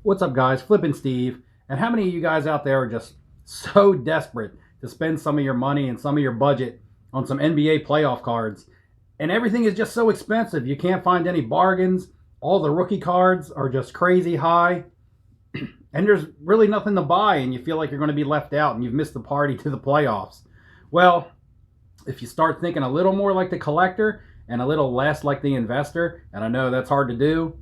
What's up, guys? Flippin' Steve. And how many of you guys out there are just so desperate to spend some of your money and some of your budget on some NBA playoff cards? And everything is just so expensive. You can't find any bargains. All the rookie cards are just crazy high. And there's really nothing to buy, and you feel like you're going to be left out and you've missed the party to the playoffs. Well, if you start thinking a little more like the collector and a little less like the investor, and I know that's hard to do,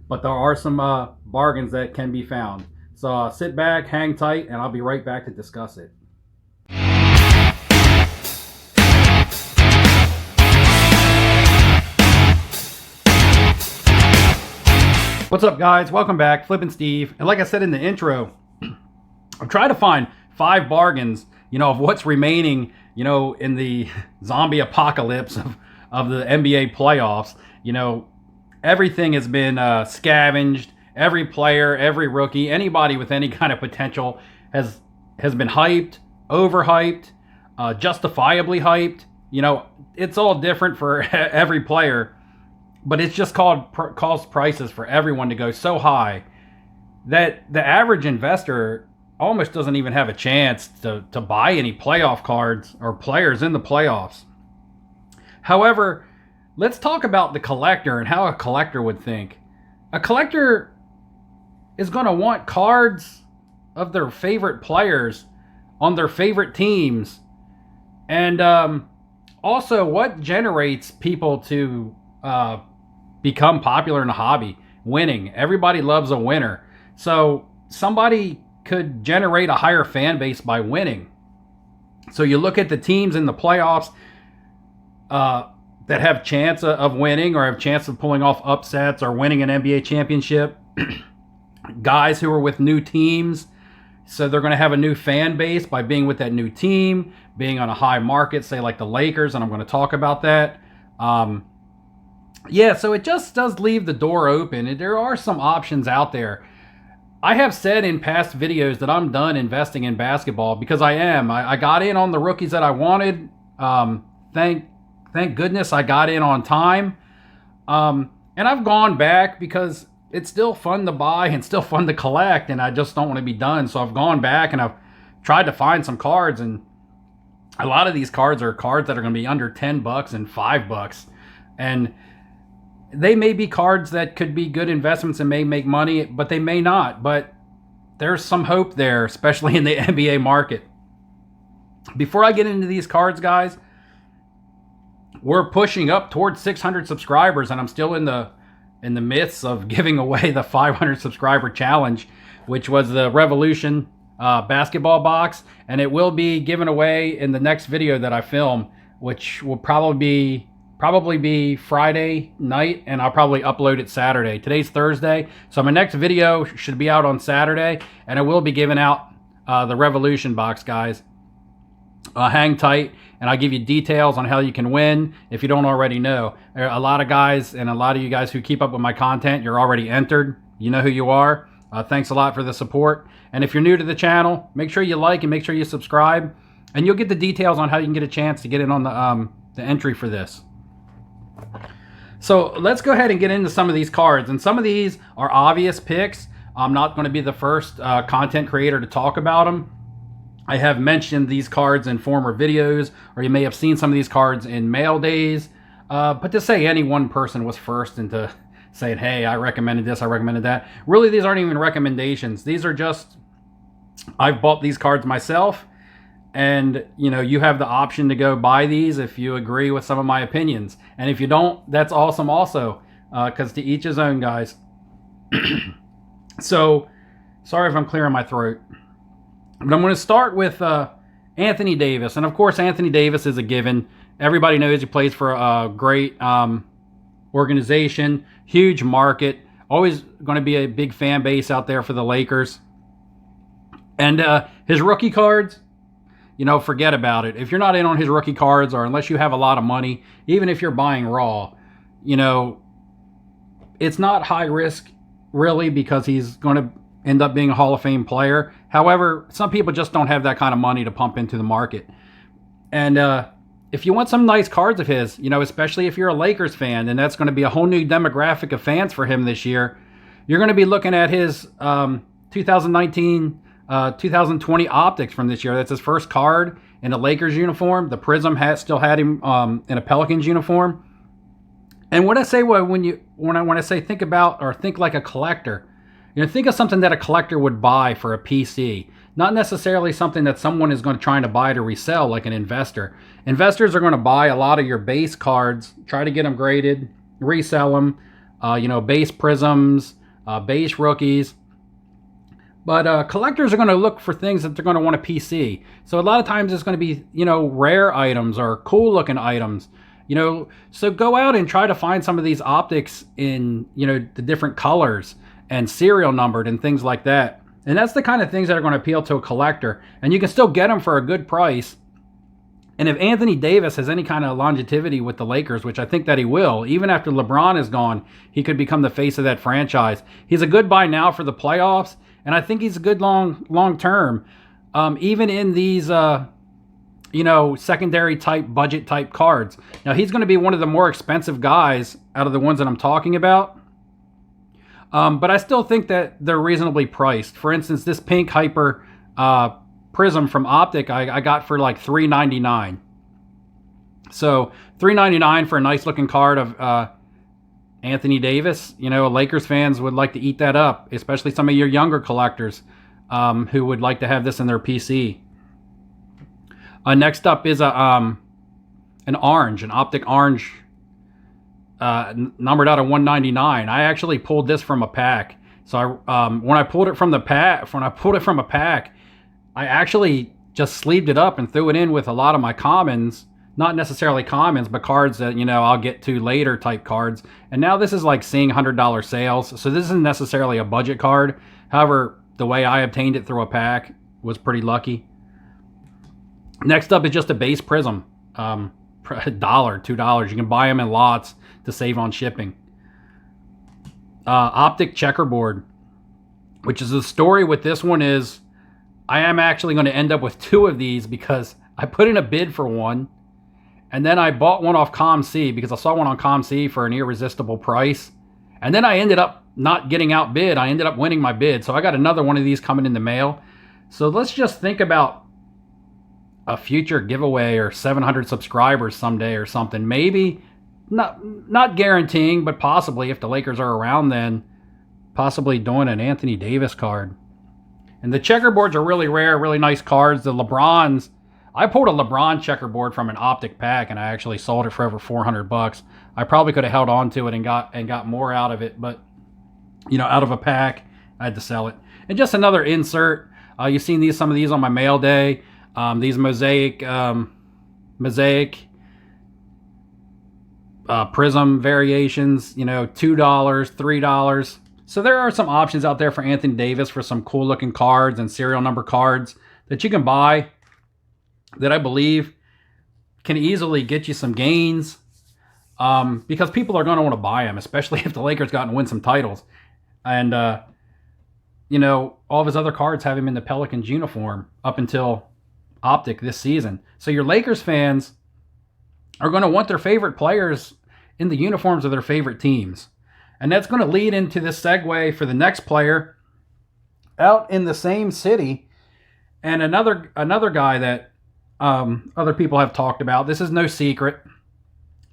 but there are some bargains that can be found. So sit back, hang tight, and I'll be right back to discuss it. What's up, guys? Welcome back. Flippin' Steve. And like I said in the intro, I'm trying to find 5 bargains, of what's remaining, in the zombie apocalypse of the NBA playoffs. Everything has been scavenged. Every player, every rookie, anybody with any kind of potential has been hyped, overhyped, justifiably hyped. It's all different for every player, but it's just caused prices for everyone to go so high that the average investor almost doesn't even have a chance to buy any playoff cards or players in the playoffs. However, let's talk about the collector and how a collector would think. A collector is going to want cards of their favorite players on their favorite teams. And also, what generates people to become popular in the hobby? Winning. Everybody loves a winner. So somebody could generate a higher fan base by winning. So you look at the teams in the playoffs that have chance of winning or have chance of pulling off upsets or winning an NBA championship. Guys who are with new teams, so they're going to have a new fan base by being with that new team, being on a high market, say like the Lakers, and I'm going to talk about that. So it just does leave the door open. There are some options out there. I have said in past videos that I'm done investing in basketball because I am. I got in on the rookies that I wanted. Thank goodness I got in on time. And I've gone back because it's still fun to buy and still fun to collect, and I just don't want to be done. So I've gone back and I've tried to find some cards, and a lot of these cards are cards that are going to be under $10 and $5. And they may be cards that could be good investments and may make money, but they may not. But there's some hope there, especially in the NBA market. Before I get into these cards, guys, we're pushing up towards 600 subscribers, and I'm still in the midst of giving away the 500 subscriber challenge, which was the Revolution basketball box, and it will be given away in the next video that I film, which will probably be Friday night, and I'll probably upload it Saturday. Today's Thursday, so my next video should be out on Saturday, and I will be giving out the Revolution box, guys. Hang tight, and I'll give you details on how you can win if you don't already know. A lot of guys, and a lot of you guys who keep up with my content, you're already entered. You know who you are. Thanks a lot for the support. And if you're new to the channel, make sure you like and make sure you subscribe, and you'll get the details on how you can get a chance to get in on the entry for this. So let's go ahead and get into some of these cards. And some of these are obvious picks. I'm not going to be the first content creator to talk about them. I have mentioned these cards in former videos, or you may have seen some of these cards in mail days. But to say any one person was first into saying, hey, I recommended this, I recommended that. Really, these aren't even recommendations. These are just, I've bought these cards myself. And, you have the option to go buy these if you agree with some of my opinions. And if you don't, that's awesome also, because to each his own, guys. So, sorry if I'm clearing my throat. But I'm going to start with Anthony Davis. And, of course, Anthony Davis is a given. Everybody knows he plays for a great organization, huge market, always going to be a big fan base out there for the Lakers. And his rookie cards, forget about it. If you're not in on his rookie cards, or unless you have a lot of money, even if you're buying raw, it's not high risk, really, because he's going to end up being a Hall of Fame player. However, some people just don't have that kind of money to pump into the market. And if you want some nice cards of his, especially if you're a Lakers fan, and that's going to be a whole new demographic of fans for him this year, You're going to be looking at his 2019, 2020 optics from this year. That's his first card in a Lakers uniform. The Prism still had him in a Pelicans uniform. And when I say when I say think about or think like a collector, think of something that a collector would buy for a PC, not necessarily something that someone is going to try to buy to resell like an investor. Investors are going to buy a lot of your base cards, try to get them graded, resell them, base Prisms, base rookies. But collectors are going to look for things that they're going to want a PC. So a lot of times it's going to be, rare items or cool looking items. So go out and try to find some of these optics in, the different colors and serial numbered and things like that. And that's the kind of things that are going to appeal to a collector. And you can still get them for a good price. And if Anthony Davis has any kind of longevity with the Lakers, which I think that he will, even after LeBron is gone, he could become the face of that franchise. He's a good buy now for the playoffs, and I think he's a good long term. Even in these, secondary type, budget type cards. Now, he's going to be one of the more expensive guys out of the ones that I'm talking about. But I still think that they're reasonably priced. For instance, this pink Hyper Prism from Optic I got for like $3.99. So $3.99 for a nice looking card of Anthony Davis. Lakers fans would like to eat that up, especially some of your younger collectors who would like to have this in their PC. Next up is an orange, an Optic orange, numbered out of 199. I actually pulled this from a pack. So when I pulled it from a pack, I actually just sleeved it up and threw it in with a lot of my commons, not necessarily commons, but cards that I'll get to later type cards. And now this is like seeing $100 sales. So this isn't necessarily a budget card. However, the way I obtained it through a pack was pretty lucky. Next up is just a base Prism. $1, $2. You can buy them in lots to save on shipping. Optic checkerboard, which is the story with this one is I am actually going to end up with 2 of these because I put in a bid for one and then I bought one off ComC because I saw one on ComC for an irresistible price. And then I ended up not getting outbid. I ended up winning my bid. So I got another one of these coming in the mail. So let's just think about a future giveaway or 700 subscribers someday or something. Maybe, not guaranteeing, but possibly if the Lakers are around then, possibly doing an Anthony Davis card. And the checkerboards are really rare, really nice cards. The LeBrons, I pulled a LeBron checkerboard from an Optic pack and I actually sold it for over $400. I probably could have held on to it and got more out of it, but out of a pack, I had to sell it. And just another insert. You've seen some of these on my mail day. These mosaic Prism variations, $2, $3. So there are some options out there for Anthony Davis for some cool looking cards and serial number cards that you can buy that I believe can easily get you some gains because people are going to want to buy them, especially if the Lakers got and win some titles. And, all of his other cards have him in the Pelicans uniform up until Optic this season. So your Lakers fans are going to want their favorite players in the uniforms of their favorite teams. And that's going to lead into this segue for the next player out in the same city. And another guy that other people have talked about. This is no secret,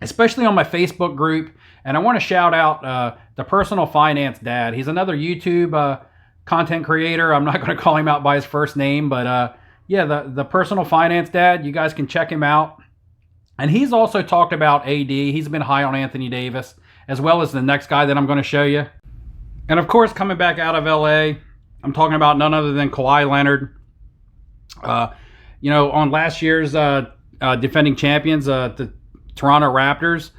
especially on my Facebook group. And I want to shout out the Personal Finance Dad. He's another YouTube content creator. I'm not going to call him out by his first name, but the Personal Finance Dad, you guys can check him out. And he's also talked about AD. He's been high on Anthony Davis, as well as the next guy that I'm going to show you. And of course, coming back out of LA, I'm talking about none other than Kawhi Leonard. On last year's defending champions, the Toronto Raptors,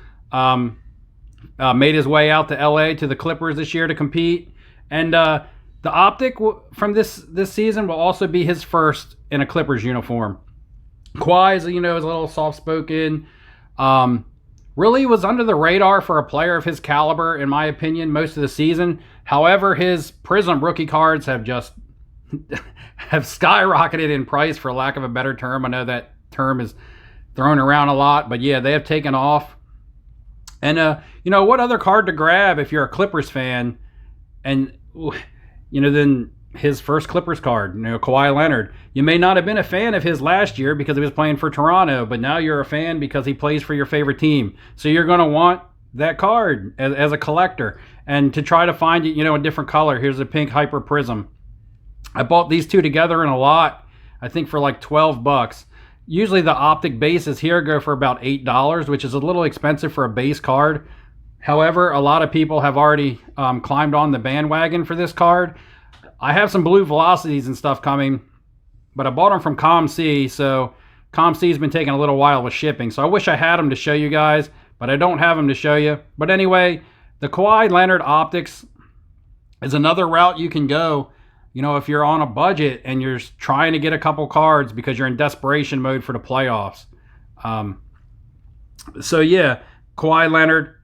made his way out to LA to the Clippers this year to compete. And the Optic from this season will also be his first in a Clippers uniform. Kawhi is a little soft-spoken. Really was under the radar for a player of his caliber, in my opinion, most of the season. However, his Prism rookie cards have just have skyrocketed in price, for lack of a better term. I know that term is thrown around a lot, but yeah, they have taken off. And what other card to grab if you're a Clippers fan And, then his first Clippers card, Kawhi Leonard. You may not have been a fan of his last year because he was playing for Toronto, but now you're a fan because he plays for your favorite team. So you're going to want that card as a collector. And to try to find it, a different color. Here's a pink Hyper Prism. I bought these two together in a lot, I think for like $12. Usually the optic bases here go for about $8, which is a little expensive for a base card. However, a lot of people have already climbed on the bandwagon for this card. I have some blue velocities and stuff coming, but I bought them from ComC, so ComC has been taking a little while with shipping. So I wish I had them to show you guys, but I don't have them to show you. But anyway, the Kawhi Leonard optics is another route you can go. If you're on a budget and you're trying to get a couple cards because you're in desperation mode for the playoffs. So yeah, Kawhi Leonard,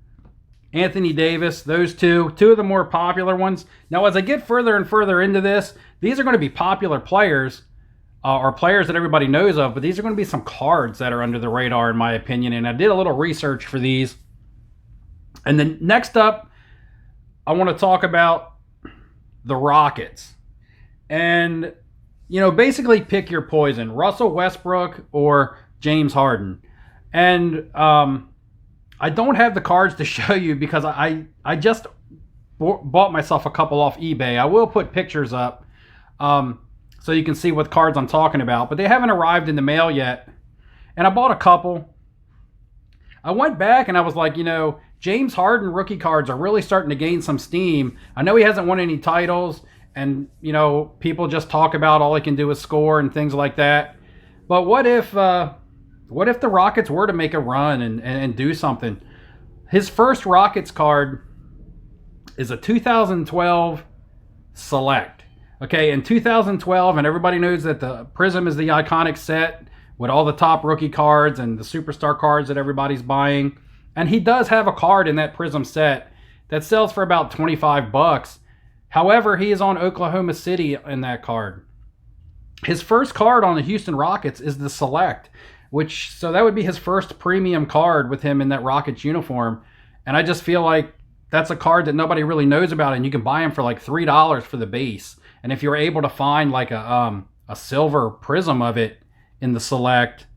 Anthony Davis, those two of the more popular ones. Now, as I get further and further into this, these are going to be popular players or players that everybody knows of, but these are going to be some cards that are under the radar, in my opinion. And I did a little research for these. And then next up, I want to talk about the Rockets. And, basically pick your poison, Russell Westbrook or James Harden. And I don't have the cards to show you because I just bought myself a couple off eBay. I will put pictures up so you can see what cards I'm talking about. But they haven't arrived in the mail yet. And I bought a couple. I went back and I was like, James Harden rookie cards are really starting to gain some steam. I know he hasn't won any titles. And, people just talk about all he can do is score and things like that. But what if the Rockets were to make a run and do something? His first Rockets card is a 2012 Select. Okay, in 2012, and everybody knows that the Prism is the iconic set with all the top rookie cards and the superstar cards that everybody's buying. And he does have a card in that Prism set that sells for about $25. However, he is on Oklahoma City in that card. His first card on the Houston Rockets is the Select, so that would be his first premium card with him in that Rockets uniform. And I just feel like that's a card that nobody really knows about, and you can buy him for like $3 for the base. And if you're able to find like a silver Prism of it in the Select,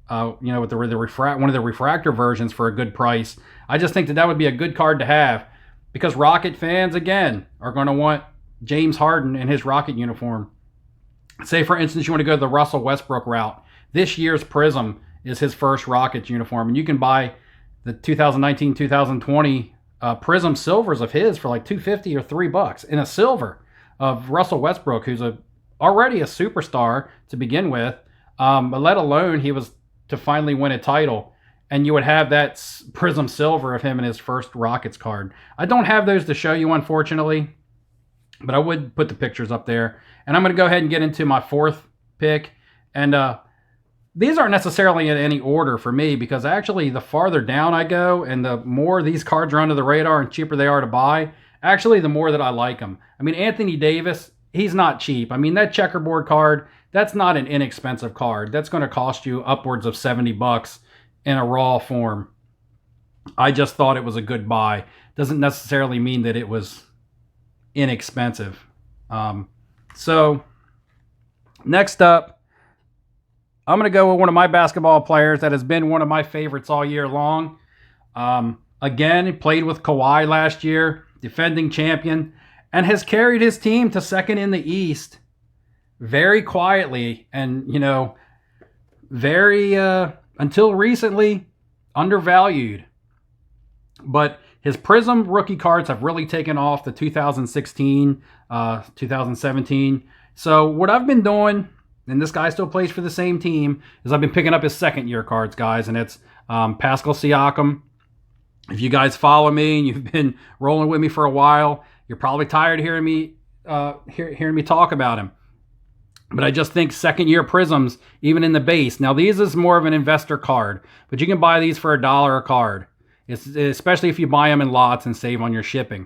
with one of the refractor versions for a good price, I just think that would be a good card to have. Because Rocket fans, again, are going to want James Harden in his Rocket uniform. Say, for instance, you want to go the Russell Westbrook route. This year's Prism is his first Rockets uniform. And you can buy the 2019-2020 Prism silvers of his for like $250 or $3 in a silver of Russell Westbrook, who's already a superstar to begin with. But let alone he was to finally win a title. And you would have that Prism silver of him in his first Rockets card. I don't have those to show you, unfortunately, but I would put the pictures up there. And I'm going to go ahead and get into my fourth pick. And these aren't necessarily in any order for me because actually the farther down I go and the more these cards are under the radar and cheaper they are to buy, actually the more that I like them. I mean, Anthony Davis, he's not cheap. I mean, that checkerboard card, that's not an inexpensive card. That's going to cost you upwards of $70 in a raw form. I just thought it was a good buy. Doesn't necessarily mean that it was inexpensive. So next up, I'm going to go with one of my basketball players that has been one of my favorites all year long. Again, he played with Kawhi last year, defending champion, and has carried his team to second in the East very quietly and, very until recently, undervalued. But his Prism rookie cards have really taken off the 2016, 2017. So what I've been doing, and this guy still plays for the same team, is I've been picking up his second year cards, guys. And it's Pascal Siakam. If you guys follow me and you've been rolling with me for a while, you're probably tired of hearing me talk about him. But I just think second-year Prisms, even in the base. Now, these is more of an investor card, but you can buy these for $1 a card, especially if you buy them in lots and save on your shipping.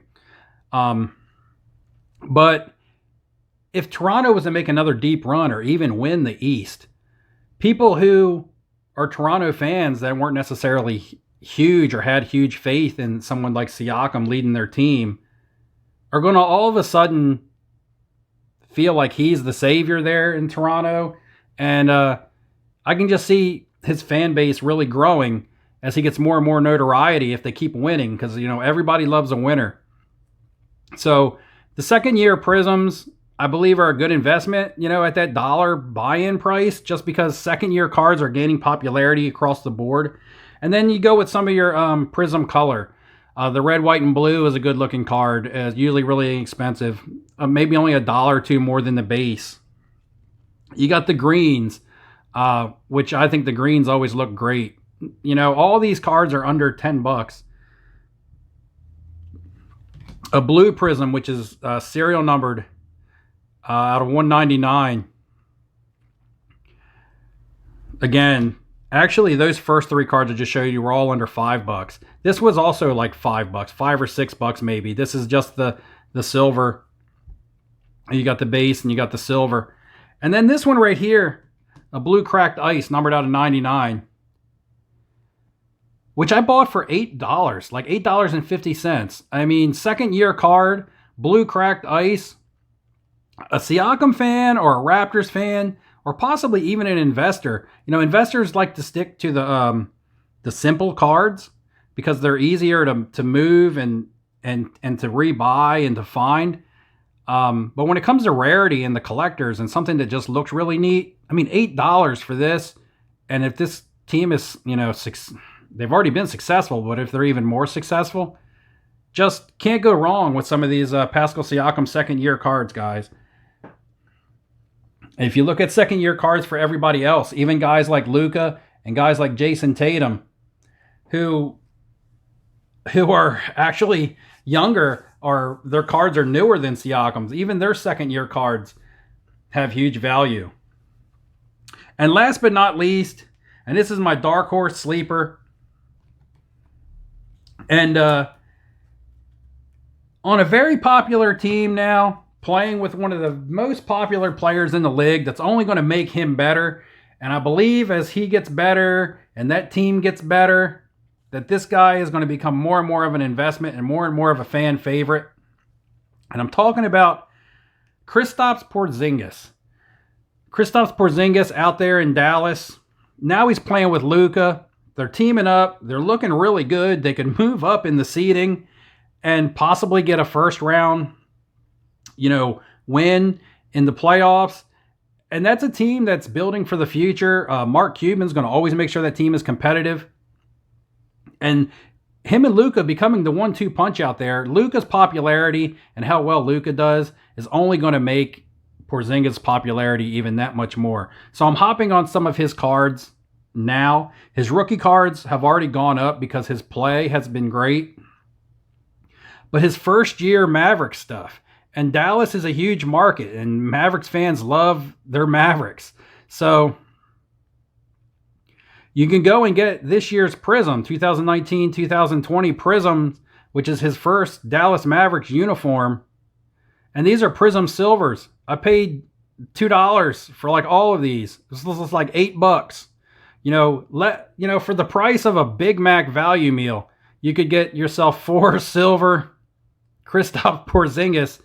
But if Toronto was to make another deep run or even win the East, people who are Toronto fans that weren't necessarily huge or had huge faith in someone like Siakam leading their team are going to all of a sudden feel like he's the savior there in Toronto. And I can just see his fan base really growing as he gets more and more notoriety if they keep winning, because, everybody loves a winner. So the second year Prisms, I believe, are a good investment, at that $1 buy-in price, just because second year cards are gaining popularity across the board. And then you go with some of your Prism color. The red, white, and blue is a good looking card. It's usually really inexpensive. Maybe only $1 or $2 more than the base. You got the greens, which I think the greens always look great. All these cards are under $10. A blue Prism, which is serial numbered out of 199. Again, actually, those first three cards I just showed you were all under $5. This was also like $5, $5 or $6 maybe. This is just the silver. You got the base and you got the silver. And then this one right here, a blue cracked ice, numbered out of 99, which I bought for $8, like $8.50. I mean, second year card, blue cracked ice. A Siakam fan or a Raptors fan, or possibly even an investor. Investors like to stick to the simple cards because they're easier to move and to rebuy and to find. But when it comes to rarity and the collectors and something that just looks really neat, I mean, $8 for this. And if this team is, they've already been successful, but if they're even more successful, just can't go wrong with some of these Pascal Siakam second year cards, guys. If you look at second year cards for everybody else, even guys like Luka and guys like Jason Tatum, who are actually younger, or their cards are newer than Siakam's, even their second year cards have huge value. And last but not least, and this is my dark horse sleeper, and on a very popular team now, playing with one of the most popular players in the league that's only going to make him better. And I believe as he gets better and that team gets better, that this guy is going to become more and more of an investment and more of a fan favorite. And I'm talking about Kristaps Porzingis. Kristaps Porzingis out there in Dallas. Now he's playing with Luka. They're teaming up. They're looking really good. They can move up in the seeding and possibly get a first round win in the playoffs. And that's a team that's building for the future. Mark Cuban's going to always make sure that team is competitive. And him and Luka becoming the 1-2 punch out there, Luka's popularity and how well Luka does is only going to make Porzingis' popularity even that much more. So I'm hopping on some of his cards now. His rookie cards have already gone up because his play has been great. But his first year Mavericks stuff, and Dallas is a huge market, and Mavericks fans love their Mavericks. So you can go and get this year's Prism, 2019-2020 Prism, which is his first Dallas Mavericks uniform. And these are Prism Silvers. I paid $2 for like all of these. This was like $8. For the price of a Big Mac value meal, you could get yourself 4 silver Kristaps Porzingis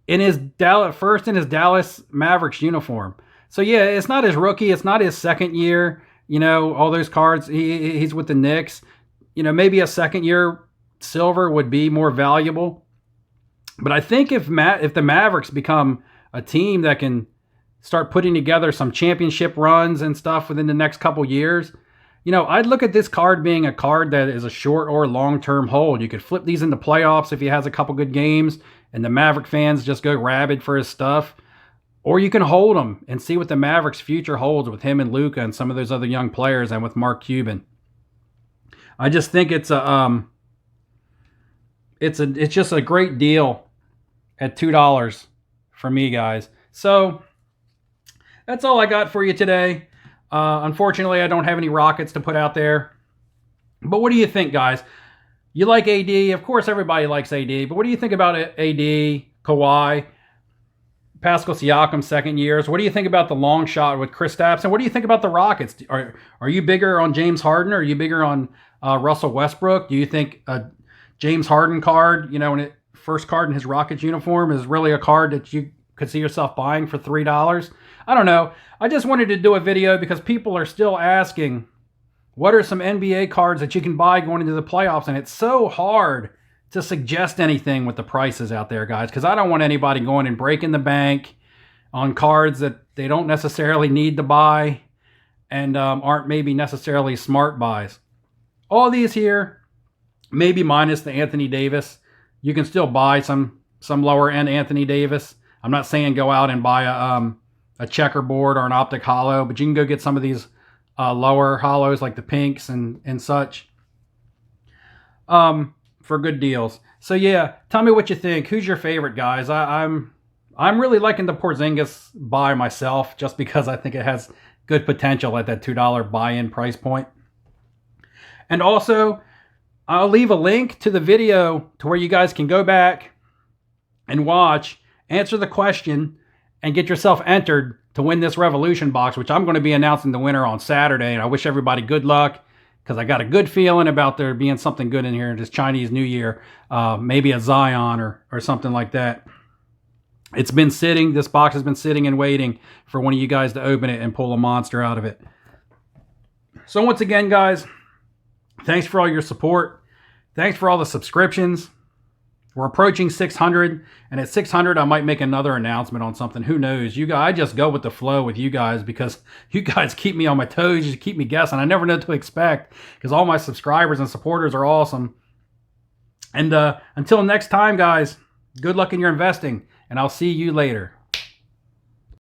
in his Dallas Mavericks uniform. So yeah, it's not his rookie, it's not his second year. All those cards, he's with the Knicks. Maybe a second year silver would be more valuable. But I think if the Mavericks become a team that can start putting together some championship runs and stuff within the next couple years, I'd look at this card being a card that is a short or long-term hold. You could flip these into playoffs if he has a couple good games and the Maverick fans just go rabid for his stuff. Or you can hold him and see what the Mavericks' future holds with him and Luka and some of those other young players and with Mark Cuban. I just think it's just a great deal at $2 for me, guys. So that's all I got for you today. Unfortunately, I don't have any Rockets to put out there. But what do you think, guys? You like AD? Of course, everybody likes AD. But what do you think about AD, Kawhi, Pascal Siakam second years? What do you think about the long shot with Kristaps? And what do you think about the Rockets? Are you bigger on James Harden, or are you bigger on Russell Westbrook? Do you think a James Harden card, first card in his Rockets uniform is really a card that you could see yourself buying for $3. I don't know. I just wanted to do a video because people are still asking, what are some NBA cards that you can buy going into the playoffs? And it's so hard to suggest anything with the prices out there, guys, because I don't want anybody going and breaking the bank on cards that they don't necessarily need to buy and aren't maybe necessarily smart buys. All these here, maybe minus the Anthony Davis, you can still buy some lower end Anthony Davis. I'm not saying go out and buy a checkerboard or an optic hollow, but you can go get some of these lower hollows like the pinks and such for good deals. So yeah, tell me what you think. Who's your favorite, guys? I'm really liking the Porzingis buy myself, just because I think it has good potential at that $2 buy-in price point. And also, I'll leave a link to the video to where you guys can go back and watch, answer the question, and get yourself entered to win this Revolution box, which I'm going to be announcing the winner on Saturday. And I wish everybody good luck, because I got a good feeling about there being something good in here this Chinese New Year. Maybe a Zion or something like that. It's been sitting, this box has been sitting and waiting for one of you guys to open it and pull a monster out of it. So once again, guys, thanks for all your support. Thanks for all the subscriptions. We're approaching 600, and at 600, I might make another announcement on something. Who knows? You guys, I just go with the flow with you guys, because you guys keep me on my toes. You keep me guessing. I never know what to expect, because all my subscribers and supporters are awesome. And until next time, guys, good luck in your investing, and I'll see you later.